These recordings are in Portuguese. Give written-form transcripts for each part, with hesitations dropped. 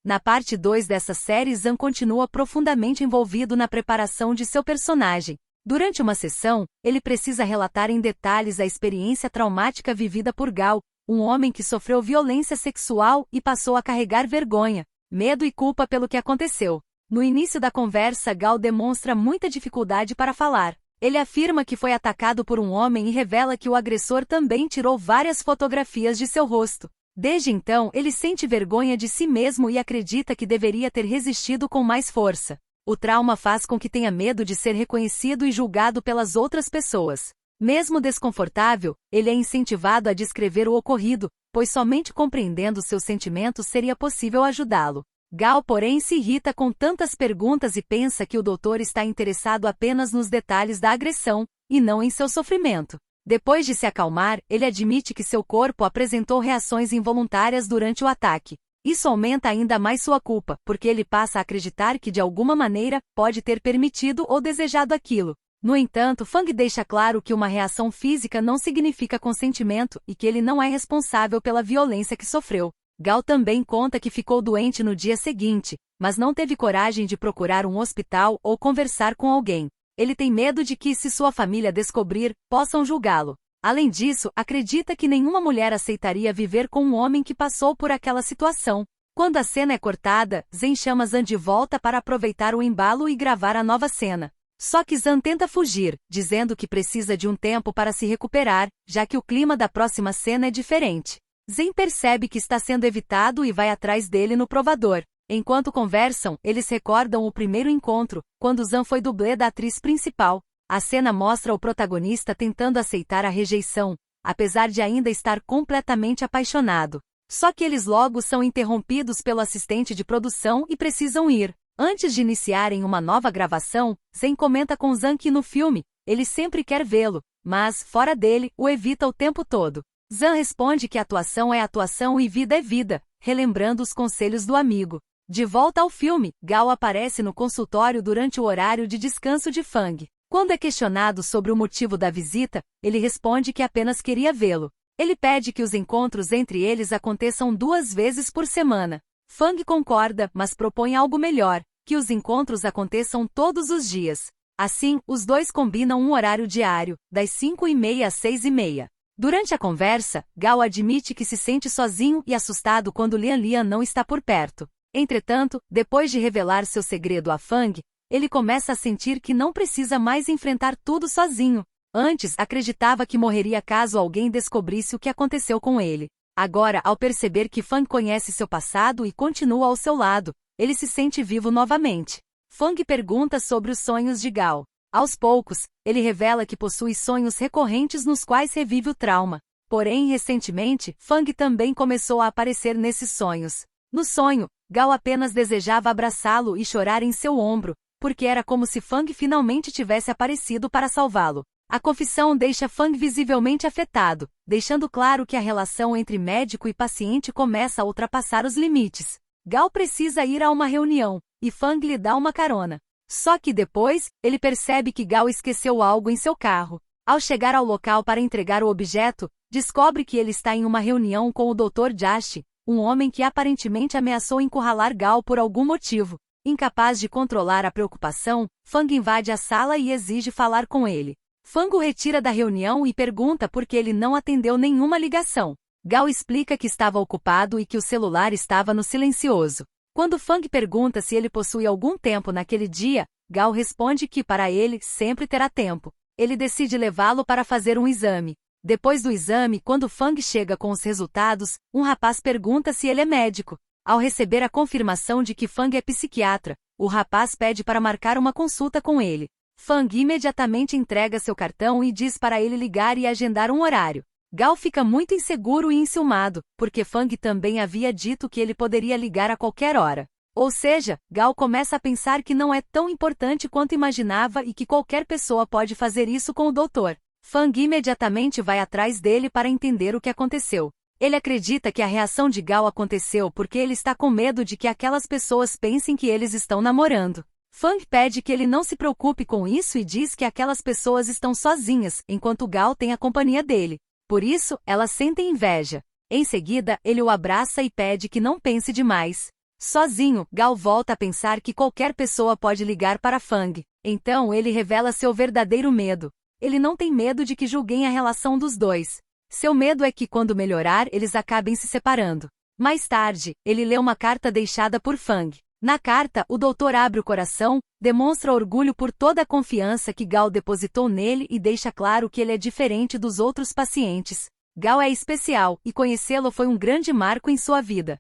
Na parte 2 dessa série, Zan continua profundamente envolvido na preparação de seu personagem. Durante uma sessão, ele precisa relatar em detalhes a experiência traumática vivida por Gal, um homem que sofreu violência sexual e passou a carregar vergonha, medo e culpa pelo que aconteceu. No início da conversa, Gal demonstra muita dificuldade para falar. Ele afirma que foi atacado por um homem e revela que o agressor também tirou várias fotografias de seu rosto. Desde então, ele sente vergonha de si mesmo e acredita que deveria ter resistido com mais força. O trauma faz com que tenha medo de ser reconhecido e julgado pelas outras pessoas. Mesmo desconfortável, ele é incentivado a descrever o ocorrido, pois somente compreendendo seus sentimentos seria possível ajudá-lo. Gal, porém, se irrita com tantas perguntas e pensa que o doutor está interessado apenas nos detalhes da agressão, e não em seu sofrimento. Depois de se acalmar, ele admite que seu corpo apresentou reações involuntárias durante o ataque. Isso aumenta ainda mais sua culpa, porque ele passa a acreditar que de alguma maneira pode ter permitido ou desejado aquilo. No entanto, Fang deixa claro que uma reação física não significa consentimento e que ele não é responsável pela violência que sofreu. Gal também conta que ficou doente no dia seguinte, mas não teve coragem de procurar um hospital ou conversar com alguém. Ele tem medo de que, se sua família descobrir, possam julgá-lo. Além disso, acredita que nenhuma mulher aceitaria viver com um homem que passou por aquela situação. Quando a cena é cortada, Zen chama Zan de volta para aproveitar o embalo e gravar a nova cena. Só que Zan tenta fugir, dizendo que precisa de um tempo para se recuperar, já que o clima da próxima cena é diferente. Zen percebe que está sendo evitado e vai atrás dele no provador. Enquanto conversam, eles recordam o primeiro encontro, quando Zan foi dublê da atriz principal. A cena mostra o protagonista tentando aceitar a rejeição, apesar de ainda estar completamente apaixonado. Só que eles logo são interrompidos pelo assistente de produção e precisam ir. Antes de iniciarem uma nova gravação, Zen comenta com Zan que no filme, ele sempre quer vê-lo, mas, fora dele, o evita o tempo todo. Zan responde que atuação é atuação e vida é vida, relembrando os conselhos do amigo. De volta ao filme, Gal aparece no consultório durante o horário de descanso de Fang. Quando é questionado sobre o motivo da visita, ele responde que apenas queria vê-lo. Ele pede que os encontros entre eles aconteçam 2 vezes por semana. Fang concorda, mas propõe algo melhor, que os encontros aconteçam todos os dias. Assim, os dois combinam um horário diário, das 5h30 às 6h30. Durante a conversa, Gal admite que se sente sozinho e assustado quando Lian não está por perto. Entretanto, depois de revelar seu segredo a Fang, ele começa a sentir que não precisa mais enfrentar tudo sozinho. Antes, acreditava que morreria caso alguém descobrisse o que aconteceu com ele. Agora, ao perceber que Fang conhece seu passado e continua ao seu lado, ele se sente vivo novamente. Fang pergunta sobre os sonhos de Gal. Aos poucos, ele revela que possui sonhos recorrentes nos quais revive o trauma. Porém, recentemente, Fang também começou a aparecer nesses sonhos. No sonho, Gal apenas desejava abraçá-lo e chorar em seu ombro, porque era como se Fang finalmente tivesse aparecido para salvá-lo. A confissão deixa Fang visivelmente afetado, deixando claro que a relação entre médico e paciente começa a ultrapassar os limites. Gal precisa ir a uma reunião, e Fang lhe dá uma carona. Só que depois, ele percebe que Gal esqueceu algo em seu carro. Ao chegar ao local para entregar o objeto, descobre que ele está em uma reunião com o Dr. Jashi, um homem que aparentemente ameaçou encurralar Gal por algum motivo. Incapaz de controlar a preocupação, Fang invade a sala e exige falar com ele. Fang o retira da reunião e pergunta por que ele não atendeu nenhuma ligação. Gal explica que estava ocupado e que o celular estava no silencioso. Quando Fang pergunta se ele possui algum tempo naquele dia, Gal responde que para ele sempre terá tempo. Ele decide levá-lo para fazer um exame. Depois do exame, quando Fang chega com os resultados, um rapaz pergunta se ele é médico. Ao receber a confirmação de que Fang é psiquiatra, o rapaz pede para marcar uma consulta com ele. Fang imediatamente entrega seu cartão e diz para ele ligar e agendar um horário. Gal fica muito inseguro e enciumado, porque Fang também havia dito que ele poderia ligar a qualquer hora. Ou seja, Gal começa a pensar que não é tão importante quanto imaginava e que qualquer pessoa pode fazer isso com o doutor. Fang imediatamente vai atrás dele para entender o que aconteceu. Ele acredita que a reação de Gal aconteceu porque ele está com medo de que aquelas pessoas pensem que eles estão namorando. Fang pede que ele não se preocupe com isso e diz que aquelas pessoas estão sozinhas, enquanto Gal tem a companhia dele. Por isso, elas sentem inveja. Em seguida, ele o abraça e pede que não pense demais. Sozinho, Gal volta a pensar que qualquer pessoa pode ligar para Fang. Então ele revela seu verdadeiro medo. Ele não tem medo de que julguem a relação dos dois. Seu medo é que quando melhorar eles acabem se separando. Mais tarde, ele lê uma carta deixada por Fang. Na carta, o doutor abre o coração, demonstra orgulho por toda a confiança que Gal depositou nele e deixa claro que ele é diferente dos outros pacientes. Gal é especial, e conhecê-lo foi um grande marco em sua vida.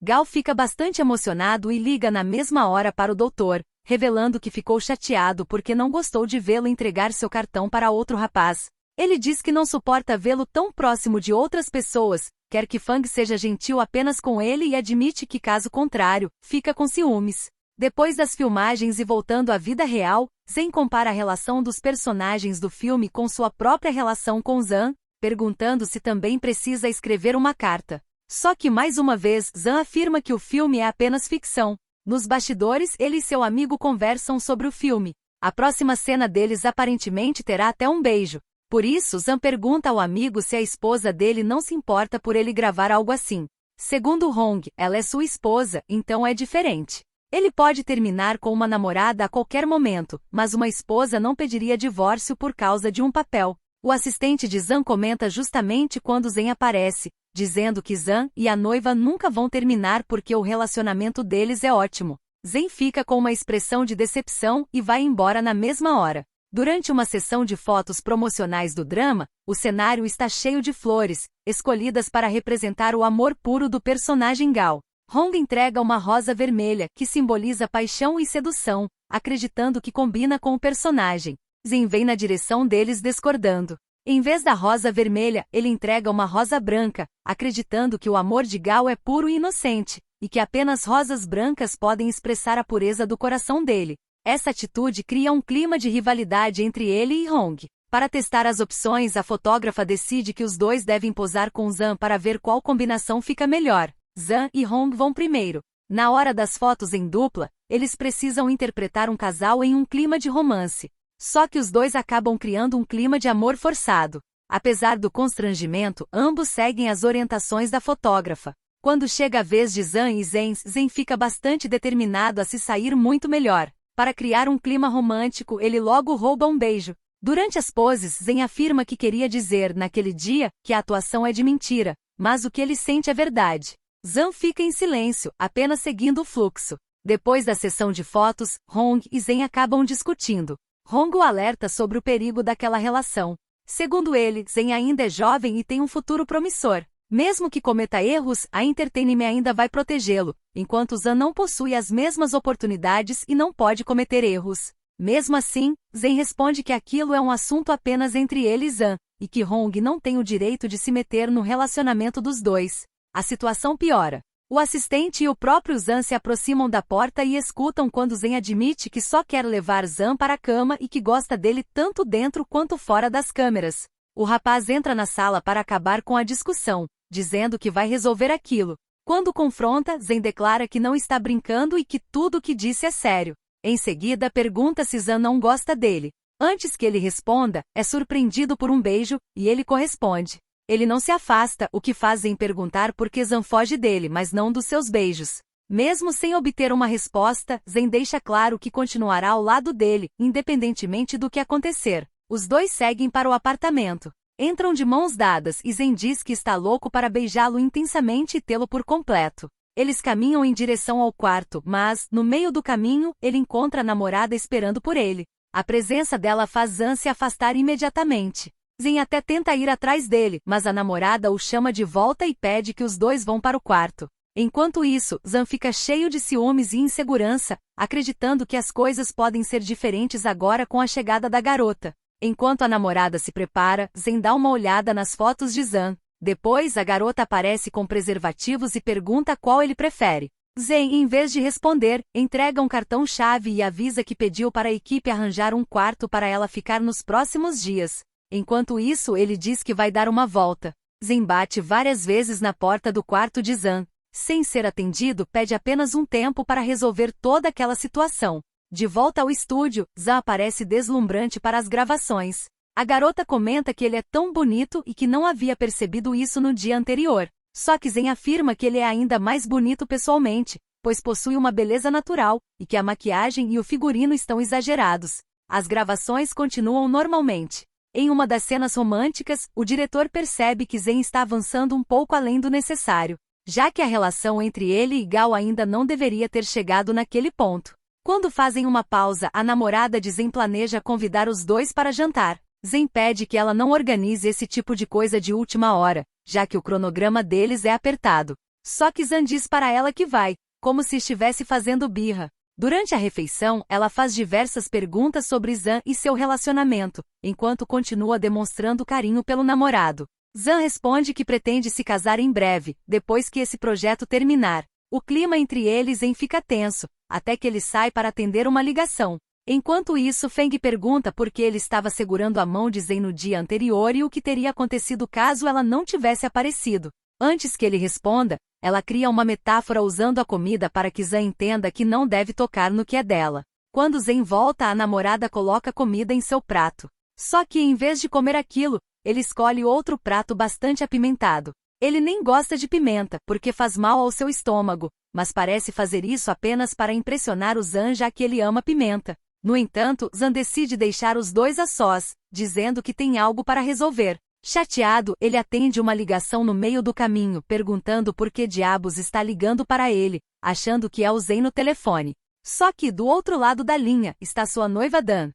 Gal fica bastante emocionado e liga na mesma hora para o doutor, revelando que ficou chateado porque não gostou de vê-lo entregar seu cartão para outro rapaz. Ele diz que não suporta vê-lo tão próximo de outras pessoas, quer que Fang seja gentil apenas com ele e admite que, caso contrário, fica com ciúmes. Depois das filmagens e voltando à vida real, Zen compara a relação dos personagens do filme com sua própria relação com Zan, perguntando se também precisa escrever uma carta. Só que mais uma vez Zan afirma que o filme é apenas ficção. Nos bastidores, ele e seu amigo conversam sobre o filme. A próxima cena deles aparentemente terá até um beijo. Por isso, Zan pergunta ao amigo se a esposa dele não se importa por ele gravar algo assim. Segundo Hong, ela é sua esposa, então é diferente. Ele pode terminar com uma namorada a qualquer momento, mas uma esposa não pediria divórcio por causa de um papel. O assistente de Zan comenta justamente quando Zen aparece, dizendo que Zan e a noiva nunca vão terminar porque o relacionamento deles é ótimo. Zen fica com uma expressão de decepção e vai embora na mesma hora. Durante uma sessão de fotos promocionais do drama, o cenário está cheio de flores, escolhidas para representar o amor puro do personagem Gal. Hong entrega uma rosa vermelha, que simboliza paixão e sedução, acreditando que combina com o personagem. Zen vem na direção deles discordando. Em vez da rosa vermelha, ele entrega uma rosa branca, acreditando que o amor de Gal é puro e inocente, e que apenas rosas brancas podem expressar a pureza do coração dele. Essa atitude cria um clima de rivalidade entre ele e Hong. Para testar as opções, a fotógrafa decide que os dois devem posar com Zan para ver qual combinação fica melhor. Zan e Hong vão primeiro. Na hora das fotos em dupla, eles precisam interpretar um casal em um clima de romance. Só que os dois acabam criando um clima de amor forçado. Apesar do constrangimento, ambos seguem as orientações da fotógrafa. Quando chega a vez de Zan e Zen, Zen fica bastante determinado a se sair muito melhor. Para criar um clima romântico, ele logo rouba um beijo. Durante as poses, Zen afirma que queria dizer, naquele dia, que a atuação é de mentira, mas o que ele sente é verdade. Zan fica em silêncio, apenas seguindo o fluxo. Depois da sessão de fotos, Hong e Zen acabam discutindo. Hong o alerta sobre o perigo daquela relação. Segundo ele, Zen ainda é jovem e tem um futuro promissor. Mesmo que cometa erros, a Entertainment ainda vai protegê-lo, enquanto Zan não possui as mesmas oportunidades e não pode cometer erros. Mesmo assim, Zen responde que aquilo é um assunto apenas entre ele e Zan, e que Hong não tem o direito de se meter no relacionamento dos dois. A situação piora. O assistente e o próprio Zan se aproximam da porta e escutam quando Zen admite que só quer levar Zan para a cama e que gosta dele tanto dentro quanto fora das câmeras. O rapaz entra na sala para acabar com a discussão, dizendo que vai resolver aquilo. Quando confronta, Zen declara que não está brincando e que tudo o que disse é sério. Em seguida, pergunta se Zan não gosta dele. Antes que ele responda, é surpreendido por um beijo, e ele corresponde. Ele não se afasta, o que faz Zen perguntar por que Zan foge dele, mas não dos seus beijos. Mesmo sem obter uma resposta, Zen deixa claro que continuará ao lado dele, independentemente do que acontecer. Os dois seguem para o apartamento. Entram de mãos dadas e Zen diz que está louco para beijá-lo intensamente e tê-lo por completo. Eles caminham em direção ao quarto, mas, no meio do caminho, ele encontra a namorada esperando por ele. A presença dela faz Zan se afastar imediatamente. Zen até tenta ir atrás dele, mas a namorada o chama de volta e pede que os dois vão para o quarto. Enquanto isso, Zan fica cheio de ciúmes e insegurança, acreditando que as coisas podem ser diferentes agora com a chegada da garota. Enquanto a namorada se prepara, Zen dá uma olhada nas fotos de Zan. Depois, a garota aparece com preservativos e pergunta qual ele prefere. Zen, em vez de responder, entrega um cartão-chave e avisa que pediu para a equipe arranjar um quarto para ela ficar nos próximos dias. Enquanto isso, ele diz que vai dar uma volta. Zen bate várias vezes na porta do quarto de Zan. Sem ser atendido, pede apenas um tempo para resolver toda aquela situação. De volta ao estúdio, Zan aparece deslumbrante para as gravações. A garota comenta que ele é tão bonito e que não havia percebido isso no dia anterior. Só que Zen afirma que ele é ainda mais bonito pessoalmente, pois possui uma beleza natural, e que a maquiagem e o figurino estão exagerados. As gravações continuam normalmente. Em uma das cenas românticas, o diretor percebe que Zen está avançando um pouco além do necessário, já que a relação entre ele e Gal ainda não deveria ter chegado naquele ponto. Quando fazem uma pausa, a namorada de Zen planeja convidar os dois para jantar. Zen pede que ela não organize esse tipo de coisa de última hora, já que o cronograma deles é apertado. Só que Zen diz para ela que vai, como se estivesse fazendo birra. Durante a refeição, ela faz diversas perguntas sobre Zan e seu relacionamento, enquanto continua demonstrando carinho pelo namorado. Zan responde que pretende se casar em breve, depois que esse projeto terminar. O clima entre eles fica tenso, até que ele sai para atender uma ligação. Enquanto isso, Feng pergunta por que ele estava segurando a mão de Zen no dia anterior e o que teria acontecido caso ela não tivesse aparecido. Antes que ele responda, ela cria uma metáfora usando a comida para que Zan entenda que não deve tocar no que é dela. Quando Zen volta, a namorada coloca comida em seu prato. Só que em vez de comer aquilo, ele escolhe outro prato bastante apimentado. Ele nem gosta de pimenta, porque faz mal ao seu estômago, mas parece fazer isso apenas para impressionar o Zan, já que ele ama pimenta. No entanto, Zan decide deixar os dois a sós, dizendo que tem algo para resolver. Chateado, ele atende uma ligação no meio do caminho, perguntando por que diabos está ligando para ele, achando que é o Zen no telefone. Só que, do outro lado da linha, está sua noiva Dan.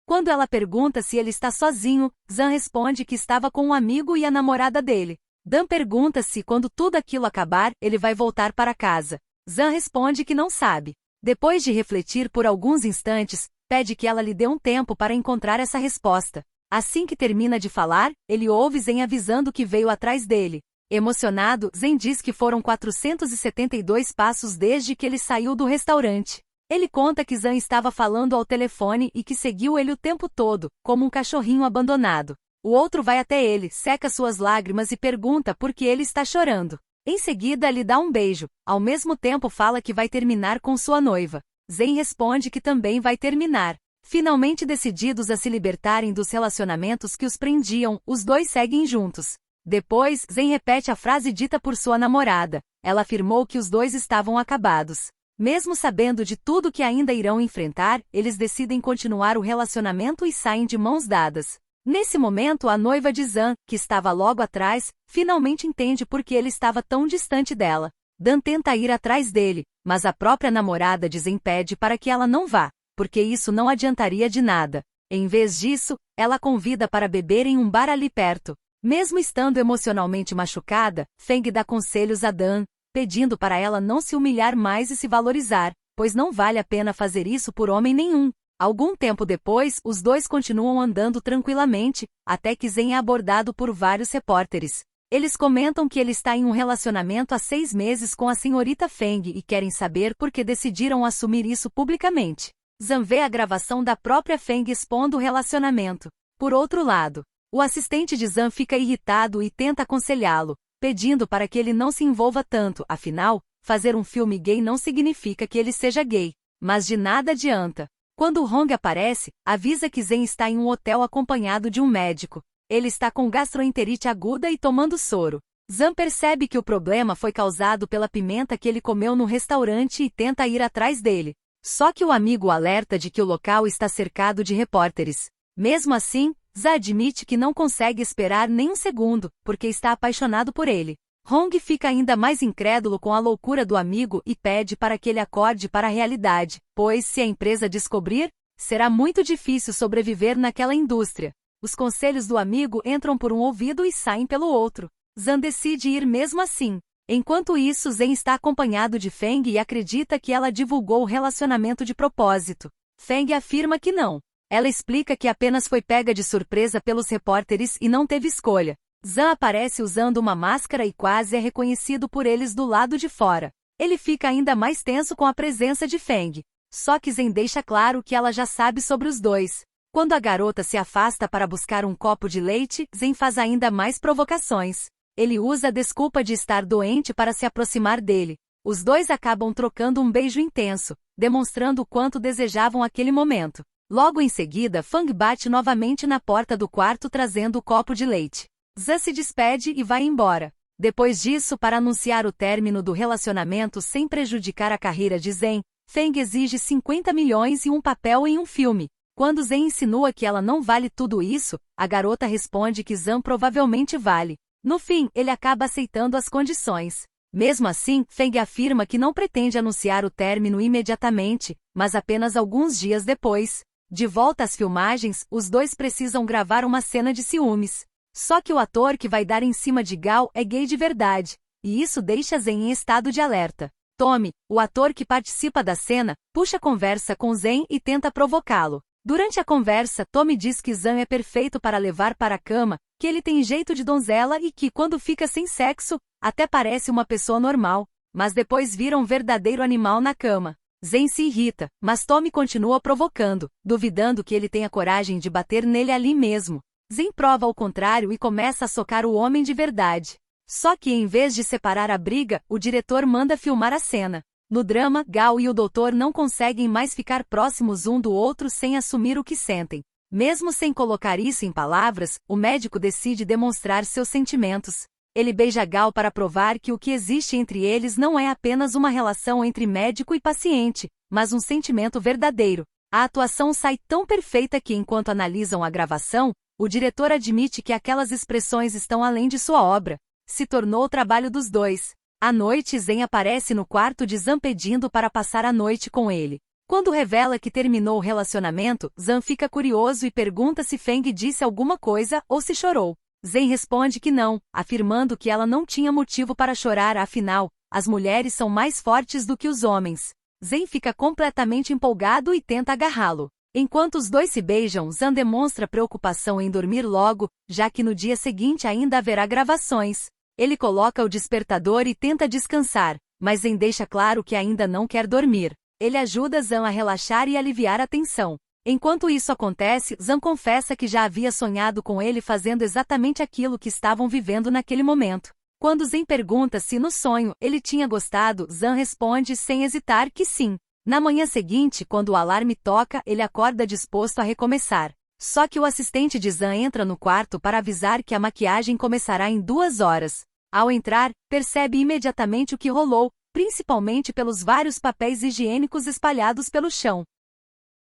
Quando ela pergunta se ele está sozinho, Zan responde que estava com um amigo e a namorada dele. Dan pergunta se, quando tudo aquilo acabar, ele vai voltar para casa. Zan responde que não sabe. Depois de refletir por alguns instantes, pede que ela lhe dê um tempo para encontrar essa resposta. Assim que termina de falar, ele ouve Zen avisando que veio atrás dele. Emocionado, Zen diz que foram 472 passos desde que ele saiu do restaurante. Ele conta que Zan estava falando ao telefone e que seguiu ele o tempo todo, como um cachorrinho abandonado. O outro vai até ele, seca suas lágrimas e pergunta por que ele está chorando. Em seguida, lhe dá um beijo, ao mesmo tempo fala que vai terminar com sua noiva. Zen responde que também vai terminar. Finalmente decididos a se libertarem dos relacionamentos que os prendiam, os dois seguem juntos. Depois, Zen repete a frase dita por sua namorada. Ela afirmou que os dois estavam acabados. Mesmo sabendo de tudo que ainda irão enfrentar, eles decidem continuar o relacionamento e saem de mãos dadas. Nesse momento, a noiva de Zan, que estava logo atrás, finalmente entende por que ele estava tão distante dela. Dan tenta ir atrás dele, mas a própria namorada de Zen pede para que ela não vá, porque isso não adiantaria de nada. Em vez disso, ela convida para beber em um bar ali perto. Mesmo estando emocionalmente machucada, Feng dá conselhos a Dan, pedindo para ela não se humilhar mais e se valorizar, pois não vale a pena fazer isso por homem nenhum. Algum tempo depois, os dois continuam andando tranquilamente, até que Zen é abordado por vários repórteres. Eles comentam que ele está em um relacionamento há 6 meses com a senhorita Feng e querem saber por que decidiram assumir isso publicamente. Zan vê a gravação da própria Feng expondo o relacionamento. Por outro lado, o assistente de Zan fica irritado e tenta aconselhá-lo, pedindo para que ele não se envolva tanto, afinal, fazer um filme gay não significa que ele seja gay. Mas de nada adianta. Quando Hong aparece, avisa que Zen está em um hotel acompanhado de um médico. Ele está com gastroenterite aguda e tomando soro. Zan percebe que o problema foi causado pela pimenta que ele comeu no restaurante e tenta ir atrás dele. Só que o amigo o alerta de que o local está cercado de repórteres. Mesmo assim, Zan admite que não consegue esperar nem um segundo, porque está apaixonado por ele. Hong fica ainda mais incrédulo com a loucura do amigo e pede para que ele acorde para a realidade, pois se a empresa descobrir, será muito difícil sobreviver naquela indústria. Os conselhos do amigo entram por um ouvido e saem pelo outro. Zan decide ir mesmo assim. Enquanto isso, Zen está acompanhado de Feng e acredita que ela divulgou o relacionamento de propósito. Feng afirma que não. Ela explica que apenas foi pega de surpresa pelos repórteres e não teve escolha. Zan aparece usando uma máscara e quase é reconhecido por eles do lado de fora. Ele fica ainda mais tenso com a presença de Feng. Só que Zen deixa claro que ela já sabe sobre os dois. Quando a garota se afasta para buscar um copo de leite, Zen faz ainda mais provocações. Ele usa a desculpa de estar doente para se aproximar dele. Os dois acabam trocando um beijo intenso, demonstrando o quanto desejavam aquele momento. Logo em seguida, Fang bate novamente na porta do quarto trazendo o copo de leite. Zan se despede e vai embora. Depois disso, para anunciar o término do relacionamento sem prejudicar a carreira de Zhen, Feng exige 50 milhões e um papel em um filme. Quando Zhen insinua que ela não vale tudo isso, a garota responde que Zhan provavelmente vale. No fim, ele acaba aceitando as condições. Mesmo assim, Feng afirma que não pretende anunciar o término imediatamente, mas apenas alguns dias depois. De volta às filmagens, os dois precisam gravar uma cena de ciúmes. Só que o ator que vai dar em cima de Gao é gay de verdade, e isso deixa Zhen em estado de alerta. Tommy, o ator que participa da cena, puxa a conversa com Zhen e tenta provocá-lo. Durante a conversa, Tommy diz que Zhan é perfeito para levar para a cama, que ele tem jeito de donzela e que, quando fica sem sexo, até parece uma pessoa normal, mas depois vira um verdadeiro animal na cama. Zhen se irrita, mas Tommy continua provocando, duvidando que ele tenha coragem de bater nele ali mesmo. Zhen prova o contrário e começa a socar o homem de verdade. Só que em vez de separar a briga, o diretor manda filmar a cena. No drama, Gao e o doutor não conseguem mais ficar próximos um do outro sem assumir o que sentem. Mesmo sem colocar isso em palavras, o médico decide demonstrar seus sentimentos. Ele beija Gao para provar que o que existe entre eles não é apenas uma relação entre médico e paciente, mas um sentimento verdadeiro. A atuação sai tão perfeita que, enquanto analisam a gravação, o diretor admite que aquelas expressões estão além de sua obra. Se tornou o trabalho dos dois. À noite, Zhen aparece no quarto de Zhan pedindo para passar a noite com ele. Quando revela que terminou o relacionamento, Zhan fica curioso e pergunta se Feng disse alguma coisa ou se chorou. Zhen responde que não, afirmando que ela não tinha motivo para chorar, afinal, as mulheres são mais fortes do que os homens. Zhen fica completamente empolgado e tenta agarrá-lo. Enquanto os dois se beijam, Zhan demonstra preocupação em dormir logo, já que no dia seguinte ainda haverá gravações. Ele coloca o despertador e tenta descansar, mas Zhen deixa claro que ainda não quer dormir. Ele ajuda Zhan a relaxar e aliviar a tensão. Enquanto isso acontece, Zhan confessa que já havia sonhado com ele fazendo exatamente aquilo que estavam vivendo naquele momento. Quando Zhen pergunta se no sonho ele tinha gostado, Zhan responde sem hesitar que sim. Na manhã seguinte, quando o alarme toca, ele acorda disposto a recomeçar. Só que o assistente de Zhan entra no quarto para avisar que a maquiagem começará em 2 horas. Ao entrar, percebe imediatamente o que rolou, principalmente pelos vários papéis higiênicos espalhados pelo chão.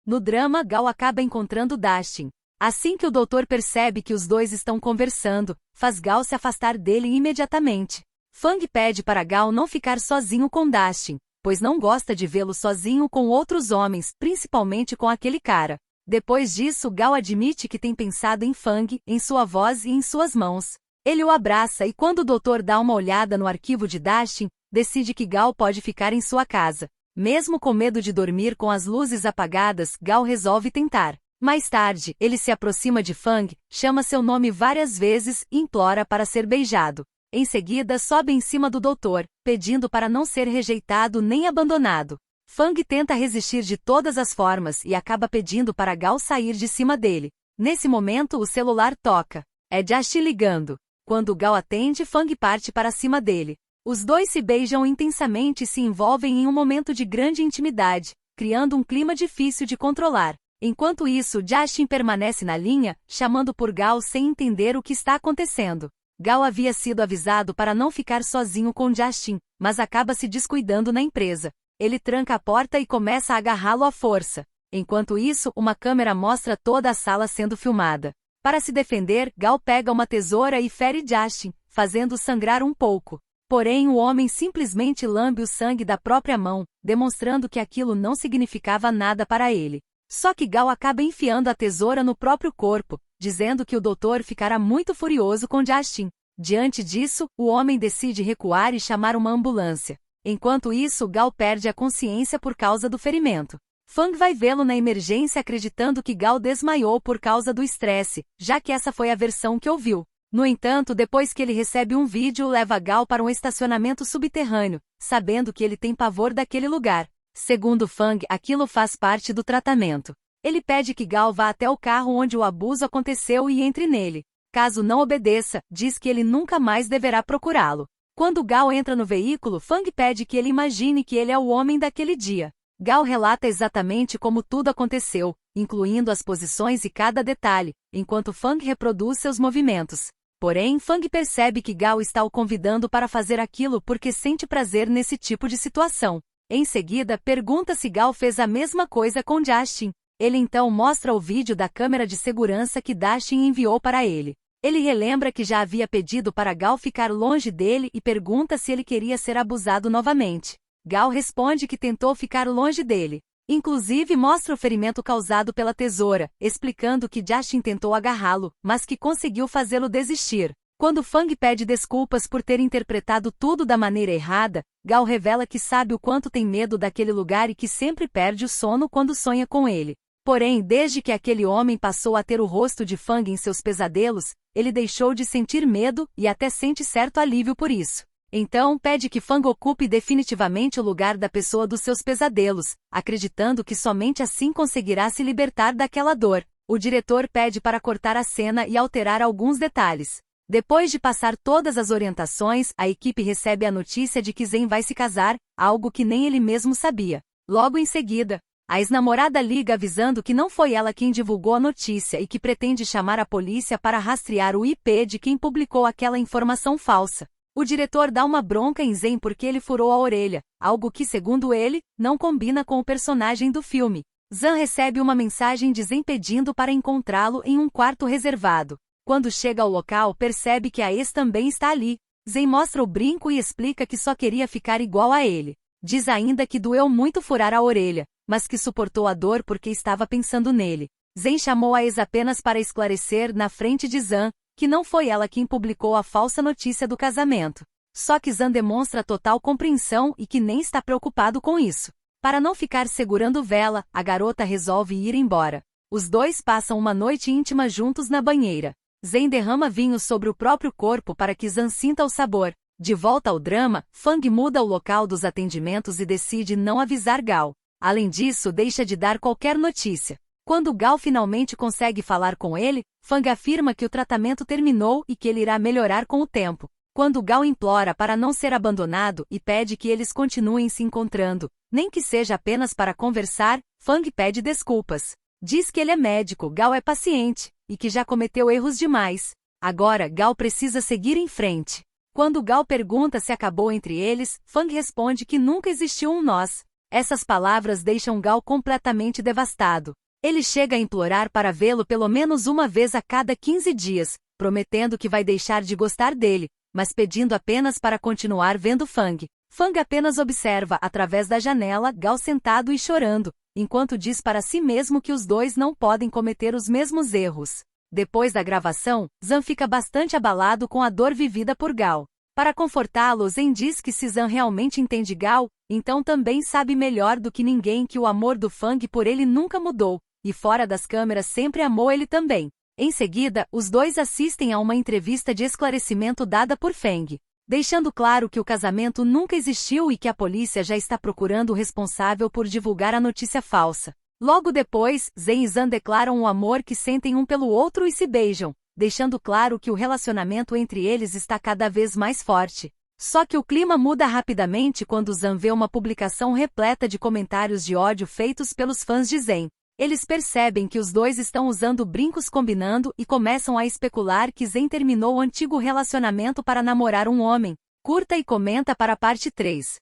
No drama, Gao acaba encontrando Dustin. Assim que o doutor percebe que os dois estão conversando, faz Gao se afastar dele imediatamente. Fang pede para Gao não ficar sozinho com Dustin, pois não gosta de vê-lo sozinho com outros homens, principalmente com aquele cara. Depois disso, Gao admite que tem pensado em Fang, em sua voz e em suas mãos. Ele o abraça e quando o doutor dá uma olhada no arquivo de Dustin, decide que Gao pode ficar em sua casa. Mesmo com medo de dormir com as luzes apagadas, Gao resolve tentar. Mais tarde, ele se aproxima de Fang, chama seu nome várias vezes e implora para ser beijado. Em seguida, sobe em cima do doutor, pedindo para não ser rejeitado nem abandonado. Fang tenta resistir de todas as formas e acaba pedindo para Gao sair de cima dele. Nesse momento, o celular toca. É Justin ligando. Quando Gao atende, Fang parte para cima dele. Os dois se beijam intensamente e se envolvem em um momento de grande intimidade, criando um clima difícil de controlar. Enquanto isso, Justin permanece na linha, chamando por Gao sem entender o que está acontecendo. Gao havia sido avisado para não ficar sozinho com Justin, mas acaba se descuidando na empresa. Ele tranca a porta e começa a agarrá-lo à força. Enquanto isso, uma câmera mostra toda a sala sendo filmada. Para se defender, Gao pega uma tesoura e fere Justin, fazendo sangrar um pouco. Porém, o homem simplesmente lambe o sangue da própria mão, demonstrando que aquilo não significava nada para ele. Só que Gao acaba enfiando a tesoura no próprio corpo, dizendo que o doutor ficará muito furioso com Justin. Diante disso, o homem decide recuar e chamar uma ambulância. Enquanto isso, Gao perde a consciência por causa do ferimento. Fang vai vê-lo na emergência acreditando que Gao desmaiou por causa do estresse, já que essa foi a versão que ouviu. No entanto, depois que ele recebe um vídeo, leva Gao para um estacionamento subterrâneo, sabendo que ele tem pavor daquele lugar. Segundo Fang, aquilo faz parte do tratamento. Ele pede que Gao vá até o carro onde o abuso aconteceu e entre nele. Caso não obedeça, diz que ele nunca mais deverá procurá-lo. Quando Gao entra no veículo, Fang pede que ele imagine que ele é o homem daquele dia. Gao relata exatamente como tudo aconteceu, incluindo as posições e cada detalhe, enquanto Fang reproduz seus movimentos. Porém, Fang percebe que Gao está o convidando para fazer aquilo porque sente prazer nesse tipo de situação. Em seguida, pergunta se Gao fez a mesma coisa com Justin. Ele então mostra o vídeo da câmera de segurança que Justin enviou para ele. Ele relembra que já havia pedido para Gao ficar longe dele e pergunta se ele queria ser abusado novamente. Gao responde que tentou ficar longe dele. Inclusive mostra o ferimento causado pela tesoura, explicando que Justin tentou agarrá-lo, mas que conseguiu fazê-lo desistir. Quando Fang pede desculpas por ter interpretado tudo da maneira errada, Gao revela que sabe o quanto tem medo daquele lugar e que sempre perde o sono quando sonha com ele. Porém, desde que aquele homem passou a ter o rosto de Fang em seus pesadelos, ele deixou de sentir medo e até sente certo alívio por isso. Então, pede que Fang ocupe definitivamente o lugar da pessoa dos seus pesadelos, acreditando que somente assim conseguirá se libertar daquela dor. O diretor pede para cortar a cena e alterar alguns detalhes. Depois de passar todas as orientações, a equipe recebe a notícia de que Zen vai se casar, algo que nem ele mesmo sabia. Logo em seguida, a ex-namorada liga avisando que não foi ela quem divulgou a notícia e que pretende chamar a polícia para rastrear o IP de quem publicou aquela informação falsa. O diretor dá uma bronca em Zen porque ele furou a orelha, algo que, segundo ele, não combina com o personagem do filme. Zan recebe uma mensagem de Zen pedindo para encontrá-lo em um quarto reservado. Quando chega ao local, percebe que a ex também está ali. Zen mostra o brinco e explica que só queria ficar igual a ele. Diz ainda que doeu muito furar a orelha, mas que suportou a dor porque estava pensando nele. Zen chamou a ex apenas para esclarecer na frente de Zan que não foi ela quem publicou a falsa notícia do casamento. Só que Zan demonstra total compreensão e que nem está preocupado com isso. Para não ficar segurando vela, a garota resolve ir embora. Os dois passam uma noite íntima juntos na banheira. Zen derrama vinho sobre o próprio corpo para que Zan sinta o sabor. De volta ao drama, Fang muda o local dos atendimentos e decide não avisar Gao. Além disso, deixa de dar qualquer notícia. Quando Gao finalmente consegue falar com ele, Fang afirma que o tratamento terminou e que ele irá melhorar com o tempo. Quando Gao implora para não ser abandonado e pede que eles continuem se encontrando, nem que seja apenas para conversar, Fang pede desculpas. Diz que ele é médico, Gao é paciente, e que já cometeu erros demais. Agora, Gao precisa seguir em frente. Quando Gao pergunta se acabou entre eles, Fang responde que nunca existiu um nós. Essas palavras deixam Gao completamente devastado. Ele chega a implorar para vê-lo pelo menos uma vez a cada 15 dias, prometendo que vai deixar de gostar dele, mas pedindo apenas para continuar vendo Fang. Fang apenas observa através da janela Gao sentado e chorando, enquanto diz para si mesmo que os dois não podem cometer os mesmos erros. Depois da gravação, Zan fica bastante abalado com a dor vivida por Gao. Para confortá-lo, Zen diz que se Zan realmente entende Gao, então também sabe melhor do que ninguém que o amor do Fang por ele nunca mudou. E fora das câmeras sempre amou ele também. Em seguida, os dois assistem a uma entrevista de esclarecimento dada por Fang, deixando claro que o casamento nunca existiu e que a polícia já está procurando o responsável por divulgar a notícia falsa. Logo depois, Zen e Zan declaram o amor que sentem um pelo outro e se beijam, deixando claro que o relacionamento entre eles está cada vez mais forte. Só que o clima muda rapidamente quando Zan vê uma publicação repleta de comentários de ódio feitos pelos fãs de Zen. Eles percebem que os dois estão usando brincos combinando e começam a especular que Zen terminou o antigo relacionamento para namorar um homem. Curta e comenta para a parte 3.